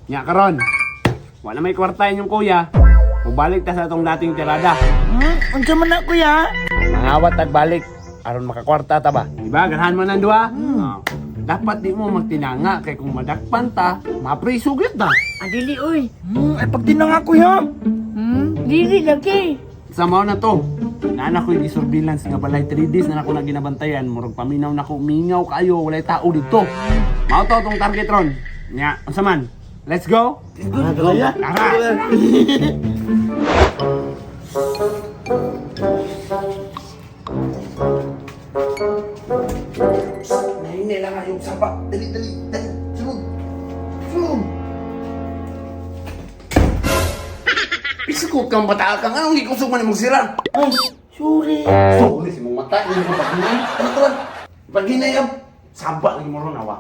Nya karon. Wala may kwartayan yung kuya. Mubalik ta sa atong dating tirada. Unsa man na kuya? Mangawat tagbalik aron makakwarta ta ba? Diba? Ganahan mo nang duha. Oh. Dapat di mo magtinanga kay kung madakpan ta, maprisugit na. Adili uy. Ay pagtinang nga kuya. Dili lagi. Sa mao na to. Nana ko yung surveillance nga balay 3 days na ako na ginabantayan. Murag paminaw na ko, mingaw kayo, walay tao dito. Mao to tong target ron. Nya, unsa man? Let's go. Kuya. Tara. Nahinay lang yung sapa. Dali. Sunod. Isikot kang bata kang anong ikusog man mong sira? Ay, sorry. Sorry si mong mata. Hindi mo paghinay. Ano to? Paghinay ab. Saba lagi mo ron awa.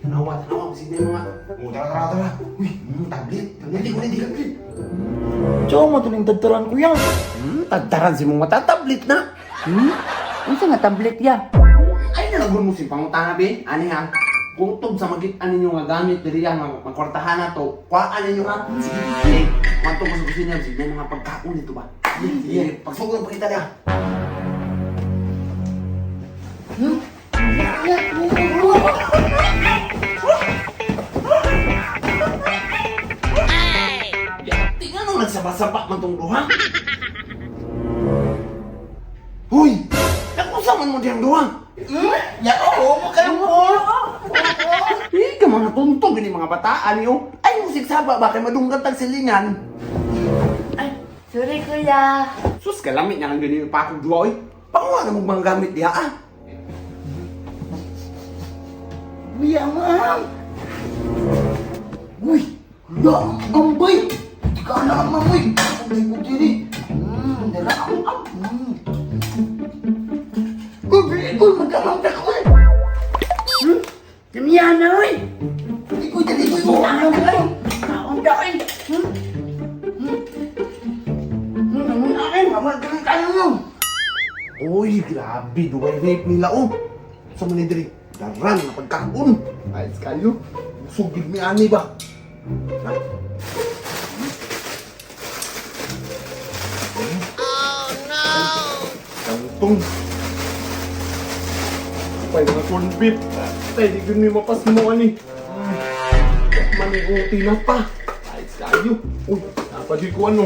Tanawa. Sige mga. Tara. Uy, tablet. Hindi ko tablet. Diyo mo tuling tagtaran kuya. Tagtaran si mong mata. Tablet na. Unsa nga tablet ya? Ay nalagon mo si pangutana be. Ani ha? Kung tog sa magitan ninyo nga gamit diri nga magkwartahan na to, kuhaan ninyo ha. Sige. Kwanto mo sa kusina, sige mga pagkaon dito ba? Sige. Pagsugod pa kita niya. Tingnan mo nagsaba-saba man tong duha. Huy! Nakusa man mo diyang duha. Ya oo, makayong po. Ka mga tuntog ini mga bataan niyo. Ay musik saba ba kay madunggat tag silingan. Ay, sorry kuya. Sus kalamit na lang ganito pa akong duwa oy. Panguha na mong mga gamit diha ah. Kuya ma'am. Uy, ya, ambay. Di ka na mamoy. Ambay ko diri. Dala ako. Uy, magkamangta ko eh. Damihan na uy. Ikoy, mo. Kaon daoy. Namun akin, mamagkaroon ka mo. Uy, grabe duway rape nila oh. Sa manidiri, daran na pagkaon. Ayos kayo. Sugid mi ani ba? Kantong. Pay mga corn beef. Tay, di gani mapas mo ani. Maniuti na pa. Ayos kayo. Uy, napadi ko ano.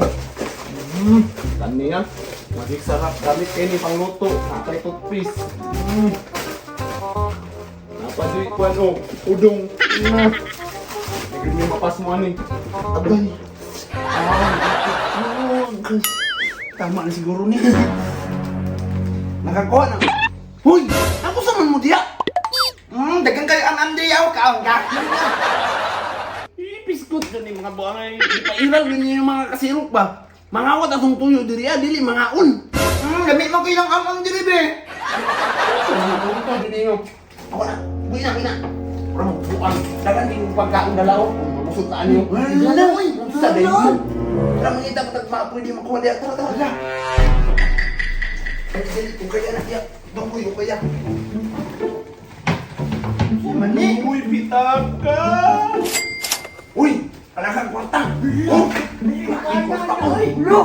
Kaniya. Magig sarap gamit kayo ni pangluto. Napay toothpaste. Napadi ko ano. Udong. Di gani mapas mo ani. Abay. Tama na siguro ni. Nakakuha na. Hoy! Ako sa man mo diya? Dagang kayo ang andiyaw ka. Ang gakin na. Ipiskot ka ni mga buangay. Ipairal ganyan yung mga kasirok ba? Mangawat atong tuyo diri dili mga un. Gamit mo ko ilang amang diri be. Mga punto dili nyo. Ako na. Buina. Pero magbuang. Dagan din yung pagkaong dalaw. Kung mamusot na ano. Wala, uy. Sa day mo. Wala mangita ko tagmaapoy di makuha diya. Tara. Ay, dili kung kaya na diya. Doon ko yung kaya. Mani. Uy, bitag ka! Uy! Palakang kwarta! Oh! Palakang kwarta ko! Lo.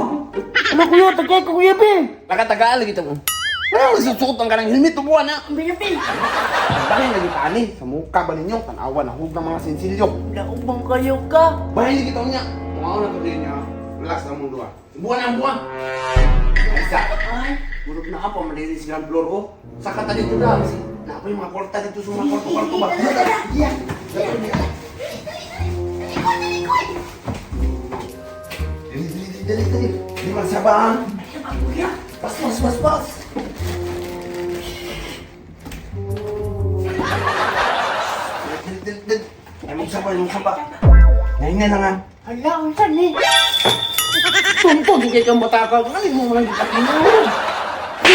Ano kuya, tagay ko kuya be. Nakatagal lagi ito mo. Ano nasusuot ka ng helmet tubuan na? Binabi. Bakit lagi tani? Sa mukha ba ninyo? Tanawa na hug ng mga sinsilyo. Naubang kayo ka. Bahay lagi ito niya. Tumaw na ito din niya. Relax na mundo ah. Buwan. Ay sa. Ay. Murag na apa, malinis silang floor ko. Sa kata dito na. Kasi na yung mga kwarta dito sa mga kwarto-kwarto ba? Dali. Di magsabaan. Pas. Dali. Ay, magsaba. Nahinga na nga. Hala, unsa ni? Tuntog, hindi kang matakaw. Ano mo lang kita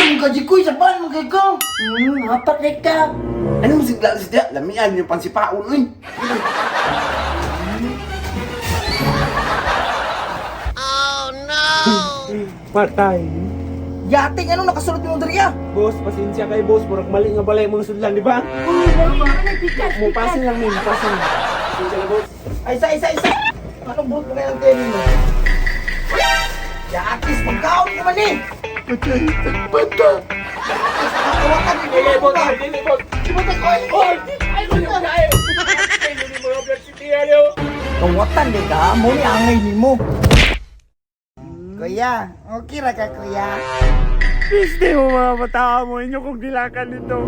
Yung kajikoy sa pan mo kay ko. Apat na ka. Ano mo sigla si Tia? Lamian yung pansipaon, uy. Patay. Yating ano nakasulod yung diri ah. Boss, pasensya kay boss. Purag mali nga balay mga sudlan, di ba? Uy, dali ka na, bigat. Mupasin lang, pasensya na Isa. Anong buto na yung tenin mo? Yakis, magkaon ka man eh! Patay, tagpata. Nakawakan din Dili mo mo, ba? dili mo. Di ba takoy? Hoy, ay ko yung kaya. Dili mo yung si Tia Leo. Kawatan di ka, mo ni angay ni mo. Kuya, okay ra ka kuya. Please, di mo mga bata mo inyo kung dilakan nito.